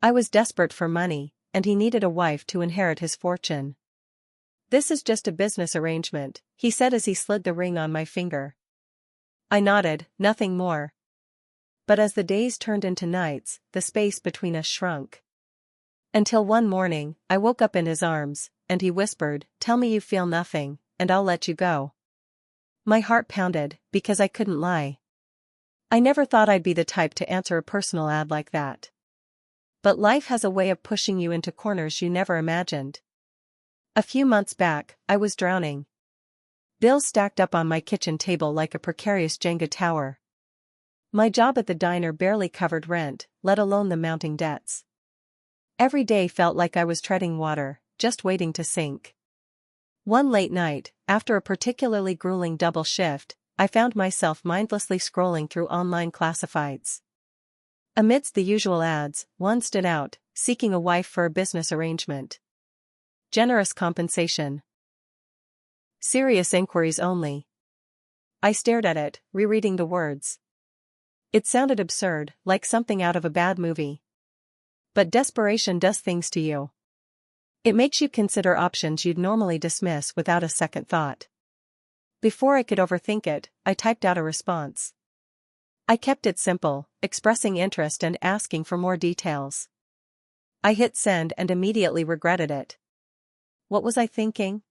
I was desperate for money, and he needed a wife to inherit his fortune. "This is just a business arrangement," he said as he slid the ring on my finger. I nodded, nothing more. But as the days turned into nights, the space between us shrunk. Until one morning, I woke up in his arms, and he whispered, "Tell me you feel nothing, and I'll let you go." My heart pounded, because I couldn't lie. I never thought I'd be the type to answer a personal ad like that. But life has a way of pushing you into corners you never imagined. A few months back, I was drowning. Bills stacked up on my kitchen table like a precarious Jenga tower. My job at the diner barely covered rent, let alone the mounting debts. Every day felt like I was treading water, just waiting to sink. One late night, after a particularly grueling double shift, I found myself mindlessly scrolling through online classifieds. Amidst the usual ads, one stood out, seeking a wife for a business arrangement. Generous compensation. Serious inquiries only. I stared at it, rereading the words. It sounded absurd, like something out of a bad movie. But desperation does things to you. It makes you consider options you'd normally dismiss without a second thought. Before I could overthink it, I typed out a response. I kept it simple, expressing interest and asking for more details. I hit send and immediately regretted it. What was I thinking?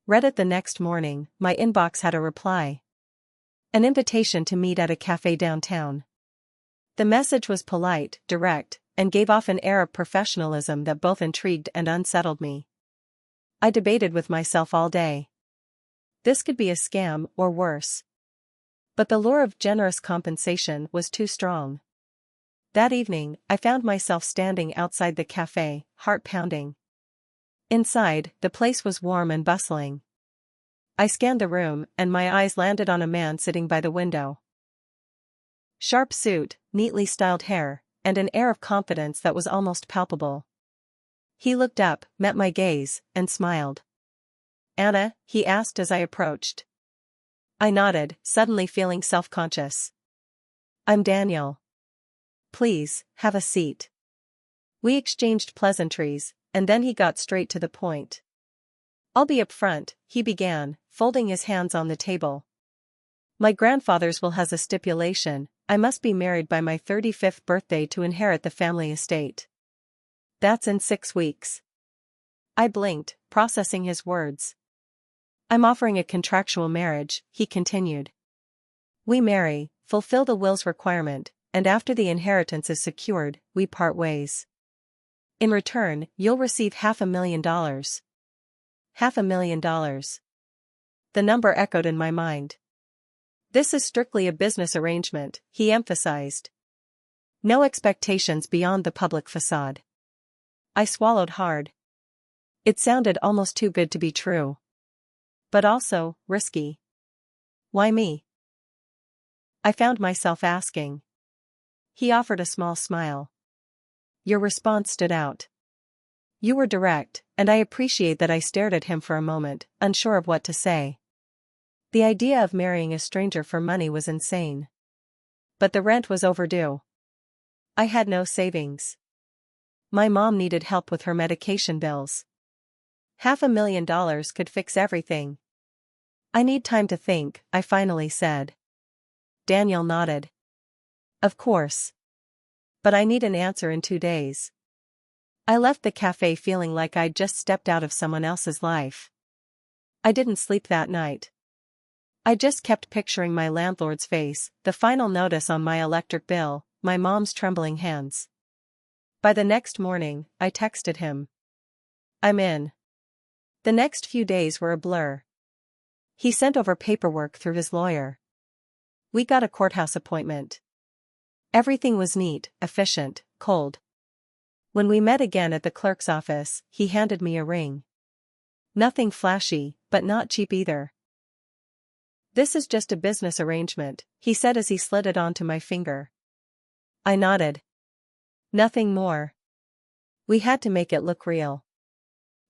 Reddit the next morning, my inbox had a reply. An invitation to meet at a cafe downtown. The message was polite, direct, and gave off an air of professionalism that both intrigued and unsettled me. I debated with myself all day. This could be a scam, or worse. But the lure of generous compensation was too strong. That evening, I found myself standing outside the cafe, heart pounding. Inside, the place was warm and bustling. I scanned the room, and my eyes landed on a man sitting by the window. Sharp suit, neatly styled hair, and an air of confidence that was almost palpable. He looked up, met my gaze, and smiled. "Anna?" he asked as I approached. I nodded, suddenly feeling self-conscious. "I'm Daniel. Please, have a seat." We exchanged pleasantries, and then he got straight to the point. "I'll be upfront," he began, folding his hands on the table. "My grandfather's will has a stipulation: I must be married by my 35th birthday to inherit the family estate. That's in 6 weeks. I blinked, processing his words. "I'm offering a contractual marriage," he continued. "We marry, fulfill the will's requirement, and after the inheritance is secured, we part ways. In return, you'll receive $500,000. $500,000. The number echoed in my mind. "This is strictly a business arrangement," he emphasized. "No expectations beyond the public facade." I swallowed hard. It sounded almost too good to be true. But also, risky. Why me? I found myself asking. He offered a small smile. "Your response stood out. You were direct, and I appreciate that." I stared at him for a moment, unsure of what to say. The idea of marrying a stranger for money was insane. But the rent was overdue. I had no savings. My mom needed help with her medication bills. $500,000 could fix everything. "I need time to think," I finally said. Daniel nodded. "Of course. But I need an answer in 2 days." I left the cafe feeling like I'd just stepped out of someone else's life. I didn't sleep that night. I just kept picturing my landlord's face, the final notice on my electric bill, my mom's trembling hands. By the next morning, I texted him. "I'm in." The next few days were a blur. He sent over paperwork through his lawyer. We got a courthouse appointment. Everything was neat, efficient, cold. When we met again at the clerk's office, he handed me a ring. Nothing flashy, but not cheap either. "This is just a business arrangement," he said as he slid it onto my finger. I nodded. Nothing more. We had to make it look real.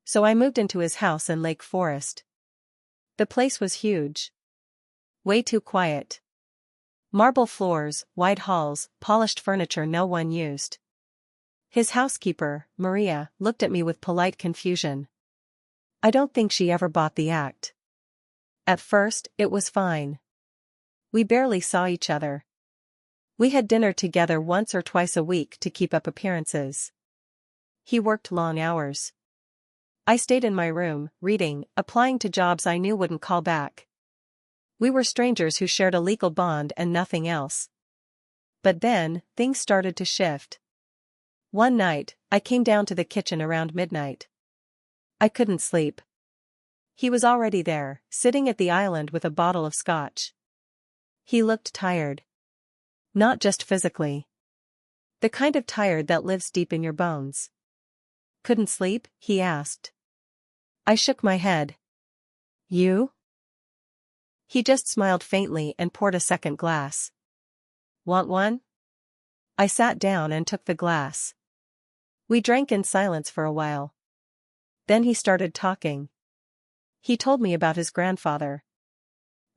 So I moved into his house in Lake Forest. The place was huge. Way too quiet. Marble floors, wide halls, polished furniture no one used. His housekeeper, Maria, looked at me with polite confusion. I don't think she ever bought the act. At first, it was fine. We barely saw each other. We had dinner together once or twice a week to keep up appearances. He worked long hours. I stayed in my room, reading, applying to jobs I knew wouldn't call back. We were strangers who shared a legal bond and nothing else. But then, things started to shift. One night, I came down to the kitchen around midnight. I couldn't sleep. He was already there, sitting at the island with a bottle of scotch. He looked tired. Not just physically. The kind of tired that lives deep in your bones. Couldn't sleep? He asked. I shook my head. You? He just smiled faintly and poured a second glass. Want one? I sat down and took the glass. We drank in silence for a while. Then he started talking. He told me about his grandfather.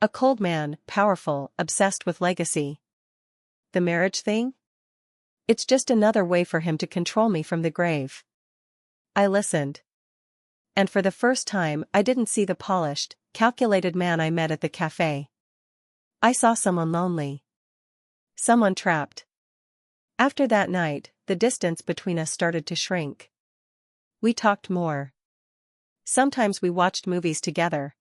A cold man, powerful, obsessed with legacy. The marriage thing? It's just another way for him to control me from the grave. I listened. And for the first time, I didn't see the polished, calculated man I met at the cafe. I saw someone lonely. Someone trapped. After that night, the distance between us started to shrink. We talked more. Sometimes we watched movies together.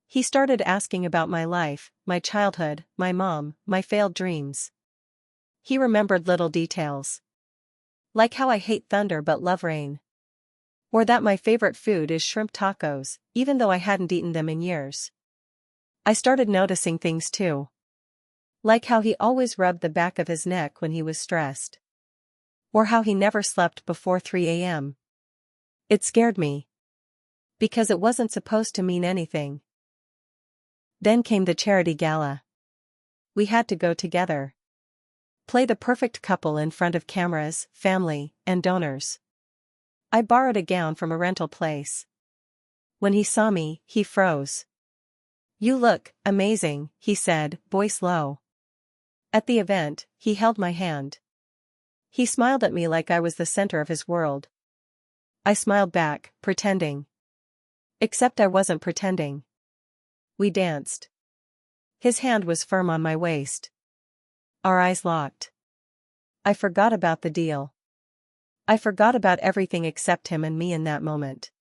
He started asking about my life, my childhood, my mom, my failed dreams. He remembered little details. Like how I hate thunder but love rain. Or that my favorite food is shrimp tacos, even though I hadn't eaten them in years. I started noticing things too. Like how he always rubbed the back of his neck when he was stressed. Or how he never slept before 3 a.m. It scared me. Because it wasn't supposed to mean anything. Then came the charity gala. We had to go together. Play the perfect couple in front of cameras, family, and donors. I borrowed a gown from a rental place. When he saw me, he froze. You look amazing, he said, voice low. At the event, he held my hand. He smiled at me like I was the center of his world. I smiled back, pretending. Except I wasn't pretending. We danced. His hand was firm on my waist. Our eyes locked. I forgot about the deal. I forgot about everything except him and me in that moment.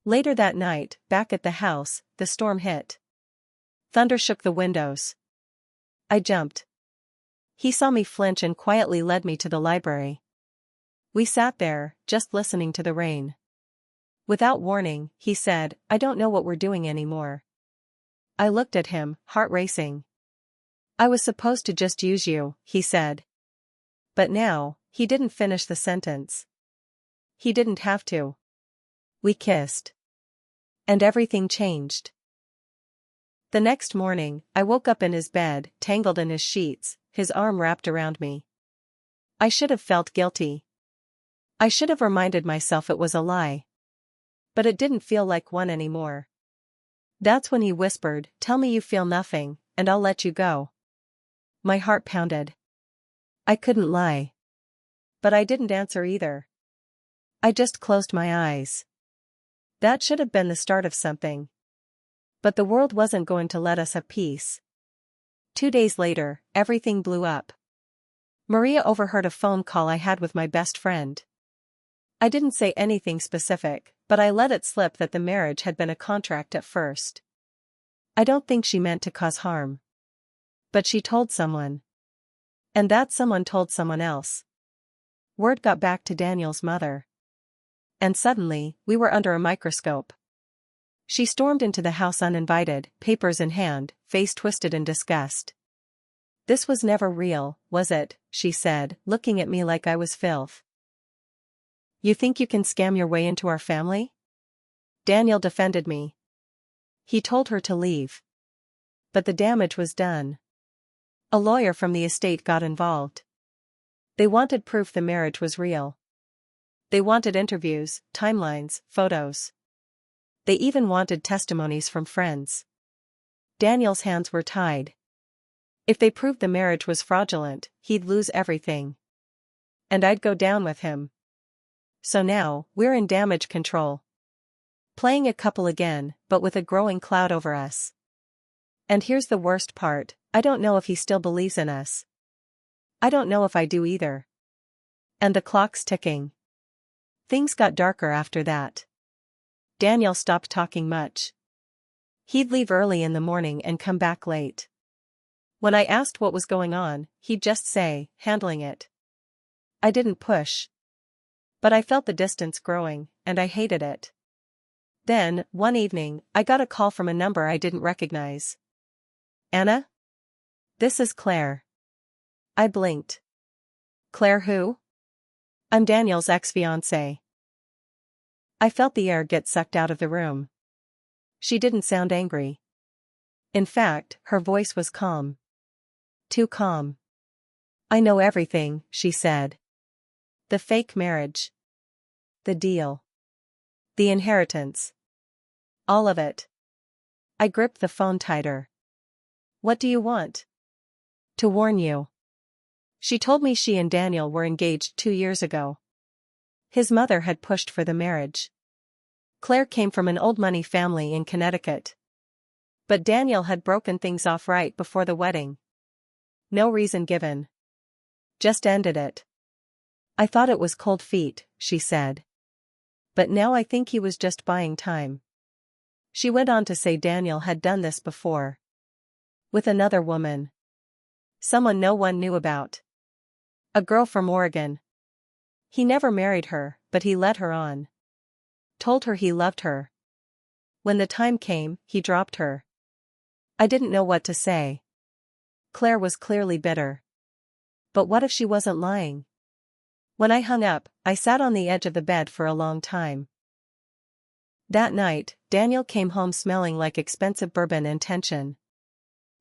Later that night, back at the house, the storm hit. Thunder shook the windows. I jumped. He saw me flinch and quietly led me to the library. We sat there, just listening to the rain. Without warning, he said, I don't know what we're doing anymore. I looked at him, heart racing. I was supposed to just use you, he said. But now, he didn't finish the sentence. He didn't have to. We kissed. And everything changed. The next morning, I woke up in his bed, tangled in his sheets, his arm wrapped around me. I should have felt guilty. I should have reminded myself it was a lie. But it didn't feel like one anymore. That's when he whispered, tell me you feel nothing, and I'll let you go. My heart pounded. I couldn't lie. But I didn't answer either. I just closed my eyes. That should have been the start of something. But the world wasn't going to let us have peace. 2 days later, everything blew up. Maria overheard a phone call I had with my best friend. I didn't say anything specific, but I let it slip that the marriage had been a contract at first. I don't think she meant to cause harm. But she told someone. And that someone told someone else. Word got back to Daniel's mother. And suddenly, we were under a microscope. She stormed into the house uninvited, papers in hand, face twisted in disgust. This was never real, was it? She said, looking at me like I was filth. You think you can scam your way into our family? Daniel defended me. He told her to leave. But the damage was done. A lawyer from the estate got involved. They wanted proof the marriage was real. They wanted interviews, timelines, photos. They even wanted testimonies from friends. Daniel's hands were tied. If they proved the marriage was fraudulent, he'd lose everything. and I'd go down with him. So now, we're in damage control. Playing a couple again, but with a growing cloud over us. And here's the worst part, I don't know if he still believes in us. I don't know if I do either. And the clock's ticking. Things got darker after that. Daniel stopped talking much. He'd leave early in the morning and come back late. When I asked what was going on, he'd just say, handling it. I didn't push. But I felt the distance growing, and I hated it. Then, one evening, I got a call from a number I didn't recognize. Anna? This is Claire. I blinked. Claire who? I'm Daniel's ex-fiancée. I felt the air get sucked out of the room. She didn't sound angry. In fact, her voice was calm. Too calm. I know everything, she said. The fake marriage. The deal. The inheritance. All of it. I gripped the phone tighter. What do you want? To warn you. She told me she and Daniel were engaged 2 years ago. His mother had pushed for the marriage. Claire came from an old money family in Connecticut. But Daniel had broken things off right before the wedding. No reason given. Just ended it. I thought it was cold feet, she said. But now I think he was just buying time. She went on to say Daniel had done this before. With another woman. Someone no one knew about. A girl from Oregon. He never married her, but he led her on. Told her he loved her. When the time came, he dropped her. I didn't know what to say. Claire was clearly bitter. But what if she wasn't lying? When I hung up, I sat on the edge of the bed for a long time. That night, Daniel came home smelling like expensive bourbon and tension.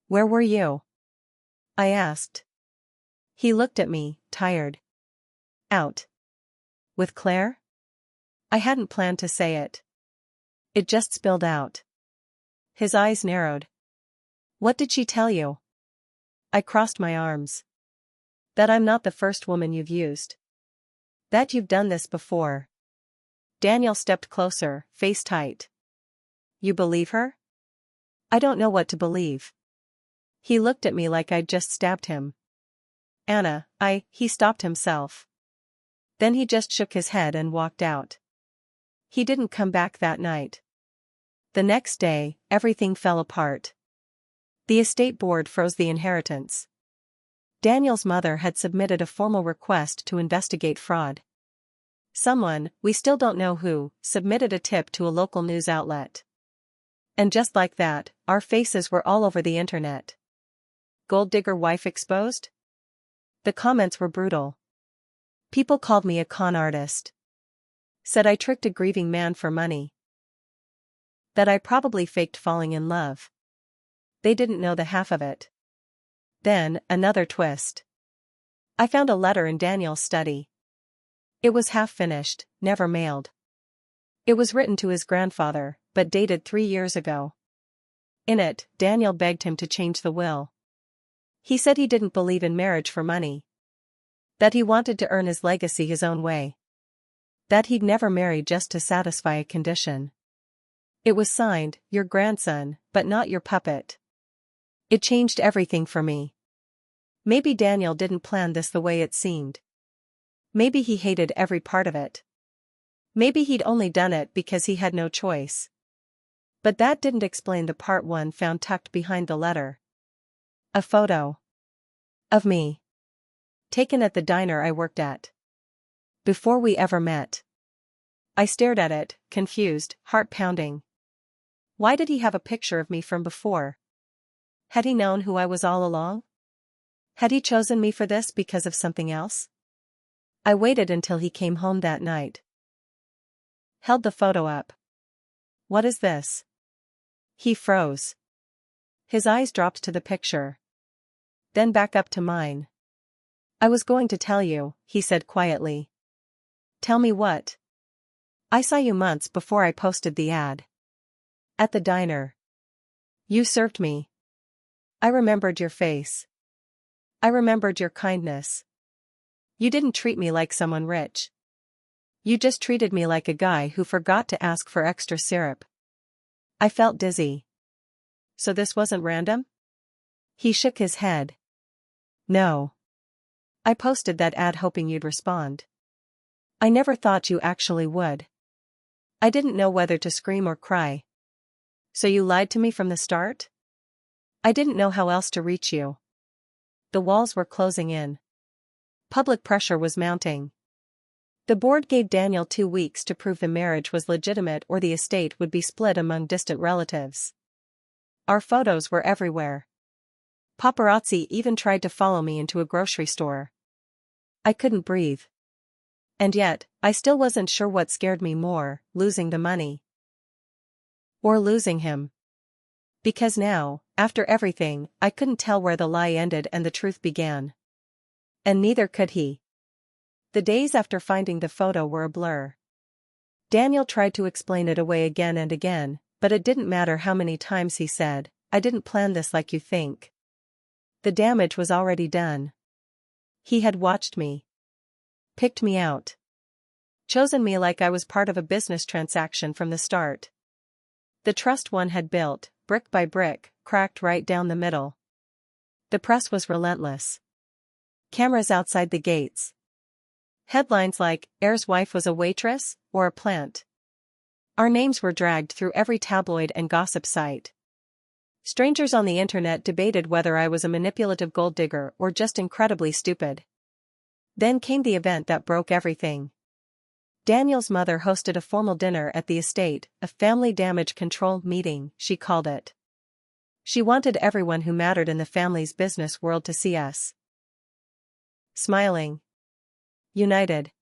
Where were you? I asked. He looked at me, tired. Out. With Claire? I hadn't planned to say it. It just spilled out. His eyes narrowed. What did she tell you? I crossed my arms. That I'm not the first woman you've used. That you've done this before. Daniel stepped closer, face tight. You believe her? I don't know what to believe. He looked at me like I'd just stabbed him. Anna, he stopped himself. Then he just shook his head and walked out. He didn't come back that night. The next day, everything fell apart. The estate board froze the inheritance. Daniel's mother had submitted a formal request to investigate fraud. Someone, we still don't know who, submitted a tip to a local news outlet. And just like that, our faces were all over the internet. Gold digger wife exposed? The comments were brutal. People called me a con artist. Said I tricked a grieving man for money. That I probably faked falling in love. They didn't know the half of it. Then, another twist. I found a letter in Daniel's study. It was half finished, never mailed. It was written to his grandfather, but dated 3 years ago. In it, Daniel begged him to change the will. He said he didn't believe in marriage for money. That he wanted to earn his legacy his own way. That he'd never marry just to satisfy a condition. It was signed, your grandson, but not your puppet. It changed everything for me. Maybe Daniel didn't plan this the way it seemed. Maybe he hated every part of it. Maybe he'd only done it because he had no choice. But that didn't explain the part one found tucked behind the letter. A photo. Of me. Taken at the diner I worked at. Before we ever met. I stared at it, confused, heart pounding. Why did he have a picture of me from before? Had he known who I was all along? Had he chosen me for this because of something else? I waited until he came home that night. Held the photo up. What is this? He froze. His eyes dropped to the picture. Then back up to mine. I was going to tell you, he said quietly. Tell me what? I saw you months before I posted the ad. At the diner. You served me. I remembered your face. I remembered your kindness. You didn't treat me like someone rich. You just treated me like a guy who forgot to ask for extra syrup. I felt dizzy. So this wasn't random? He shook his head. No. I posted that ad hoping you'd respond. I never thought you actually would. I didn't know whether to scream or cry. So you lied to me from the start? I didn't know how else to reach you. The walls were closing in. Public pressure was mounting. The board gave Daniel 2 weeks to prove the marriage was legitimate or the estate would be split among distant relatives. Our photos were everywhere. Paparazzi even tried to follow me into a grocery store. I couldn't breathe. And yet, I still wasn't sure what scared me more, losing the money or losing him. Because now, after everything, I couldn't tell where the lie ended and the truth began. And neither could he. The days after finding the photo were a blur. Daniel tried to explain it away again and again, but it didn't matter how many times he said, "I didn't plan this like you think." The damage was already done. He had watched me. Picked me out. Chosen me like I was part of a business transaction from the start. The trust one had built, brick by brick, cracked right down the middle. The press was relentless. Cameras outside the gates. Headlines like, "Heir's wife was a waitress," or "a plant." Our names were dragged through every tabloid and gossip site. Strangers on the internet debated whether I was a manipulative gold digger or just incredibly stupid. Then came the event that broke everything. Daniel's mother hosted a formal dinner at the estate, a family damage control meeting, she called it. She wanted everyone who mattered in the family's business world to see us. Smiling. United.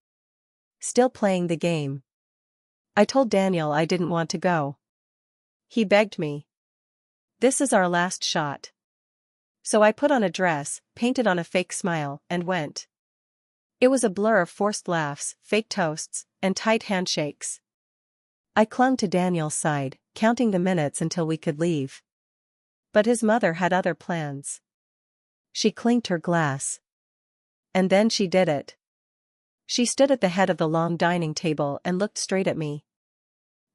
Still playing the game. I told Daniel I didn't want to go. He begged me. "This is our last shot." So I put on a dress, painted on a fake smile, and went. It was a blur of forced laughs, fake toasts, and tight handshakes. I clung to Daniel's side, counting the minutes until we could leave. But his mother had other plans. She clinked her glass. And then she did it. She stood at the head of the long dining table and looked straight at me.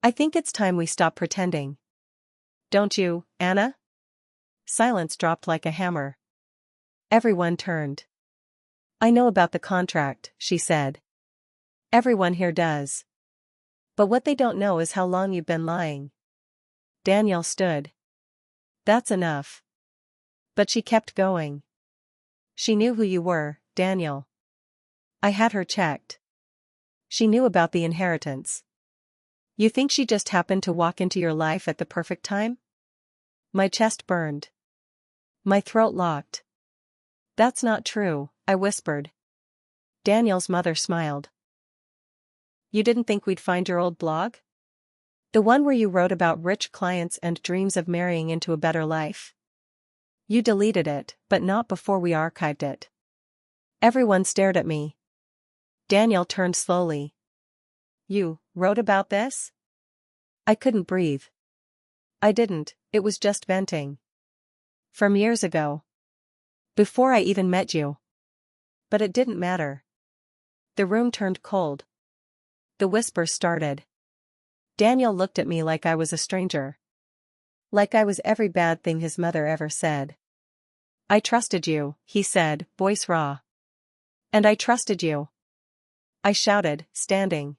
"I think it's time we stop pretending. Don't you, Anna?" Silence dropped like a hammer. Everyone turned. "I know about the contract," she said. "Everyone here does. But what they don't know is how long you've been lying." Daniel stood. "That's enough." But she kept going. "She knew who you were, Daniel. I had her checked. She knew about the inheritance. You think she just happened to walk into your life at the perfect time?" My chest burned. My throat locked. "That's not true," I whispered. Daniel's mother smiled. "You didn't think we'd find your old blog? The one where you wrote about rich clients and dreams of marrying into a better life? You deleted it, but not before we archived it." Everyone stared at me. Daniel turned slowly. "You wrote about this?" I couldn't breathe. "I didn't, it was just venting. From years ago. Before I even met you." But it didn't matter. The room turned cold. The whispers started. Daniel looked at me like I was a stranger. Like I was every bad thing his mother ever said. "I trusted you," he said, voice raw. "And I trusted you." I shouted, standing.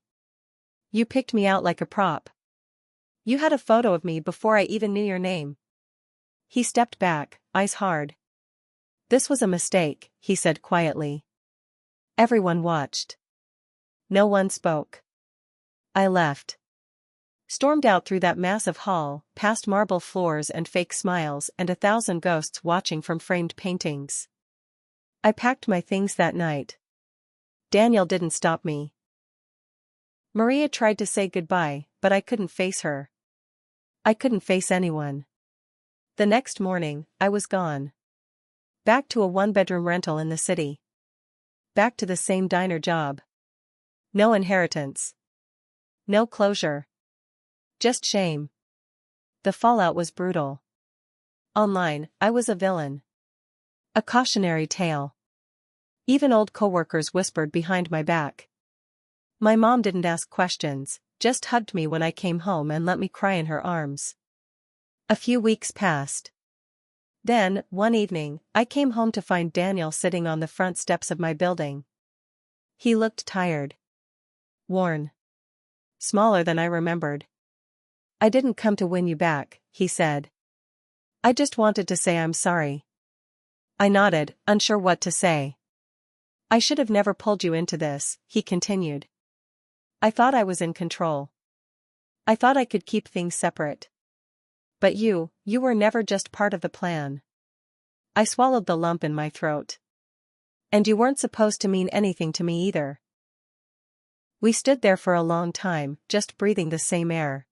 "You picked me out like a prop. You had a photo of me before I even knew your name." He stepped back, eyes hard. "This was a mistake," he said quietly. Everyone watched. No one spoke. I left. Stormed out through that massive hall, past marble floors and fake smiles and 1,000 ghosts watching from framed paintings. I packed my things that night. Daniel didn't stop me. Maria tried to say goodbye, but I couldn't face her. I couldn't face anyone. The next morning, I was gone. Back to a 1-bedroom rental in the city. Back to the same diner job. No inheritance. No closure. Just shame. The fallout was brutal. Online, I was a villain. A cautionary tale. Even old coworkers whispered behind my back. My mom didn't ask questions, just hugged me when I came home and let me cry in her arms. A few weeks passed. Then, one evening, I came home to find Daniel sitting on the front steps of my building. He looked tired. Worn. Smaller than I remembered. "I didn't come to win you back," he said. "I just wanted to say I'm sorry." I nodded, unsure what to say. "I should have never pulled you into this," he continued. "I thought I was in control. I thought I could keep things separate. But you were never just part of the plan." I swallowed the lump in my throat. "And you weren't supposed to mean anything to me either." We stood there for a long time, just breathing the same air.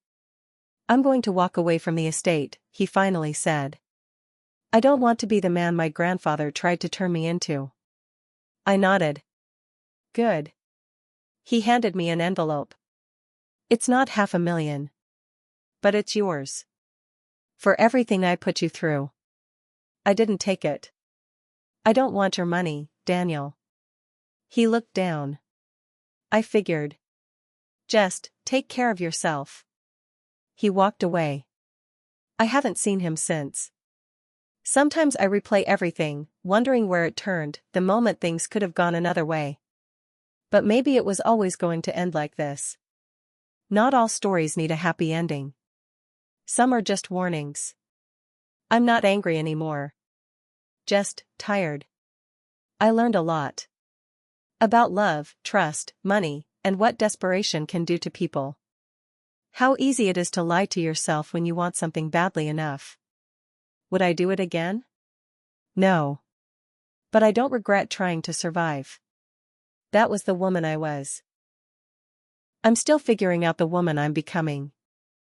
"I'm going to walk away from the estate," he finally said. "I don't want to be the man my grandfather tried to turn me into." I nodded. "Good." He handed me an envelope. "It's not $500,000. But it's yours. For everything I put you through." I didn't take it. "I don't want your money, Daniel." He looked down. I figured. "Just take care of yourself." He walked away. I haven't seen him since. Sometimes I replay everything, wondering where it turned, the moment things could have gone another way. But maybe it was always going to end like this. Not all stories need a happy ending. Some are just warnings. I'm not angry anymore. Just tired. I learned a lot. About love, trust, money, and what desperation can do to people. How easy it is to lie to yourself when you want something badly enough. Would I do it again? No. But I don't regret trying to survive. That was the woman I was. I'm still figuring out the woman I'm becoming.